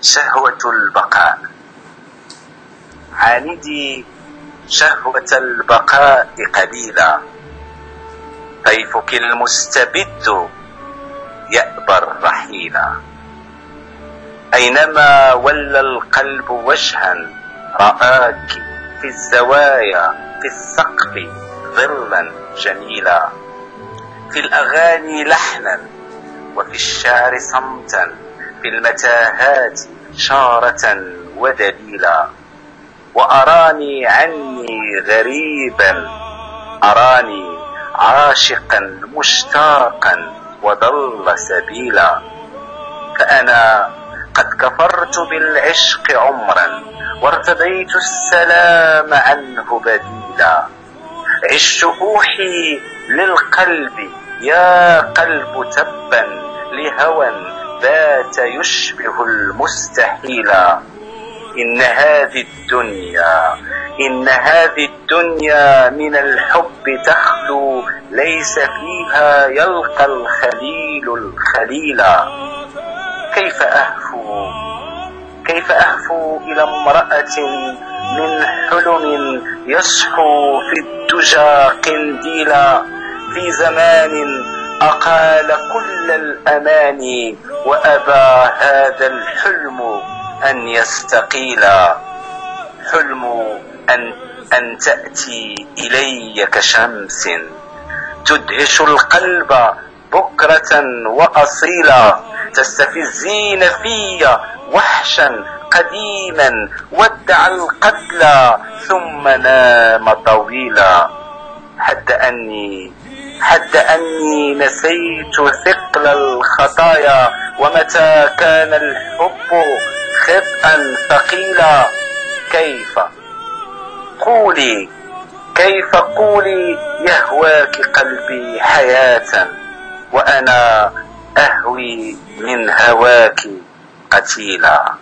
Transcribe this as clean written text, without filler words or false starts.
شهوة البقاء. عاندي شهوة البقاء قليلا، طيفك المستبد يأبى الرحيل. أينما ولى القلب وجها رآك في الزوايا في السقف ظلا جميلا، في الأغاني لحنا وفي الشعر صمتا، في المتاهات شارة ودليلا. وأراني عني غريبا، أراني عاشقا مشتاقا وضل سبيلا. فأنا قد كفرت بالعشق عمرا، وارتضيت السلام عنه بديلا. عشت أوحي للقلب يا قلب تبا لهوى بات يشبه المستحيلا. إن هذه الدنيا من الحب تخلو، ليس فيها يلقى الخليل الخليلا. كيف أهفو إلى امرأة من حلم يصحو في الدجى قنديلا، في زمان أقال كل الأماني وأبى هذا الحلم أن يستقيلا. حلم أن تأتي إلي كشمس تدهش القلب بكرة وأصيلا، تستفزين في وحشا قديما ودع القتل ثم نام طويلا. حد أني نسيت ثقل الخطايا، ومتى كان الحب خطأ ثقيلا. كيف قولي يهواك قلبي حياة، وأنا أهوي من هواك قتيلا.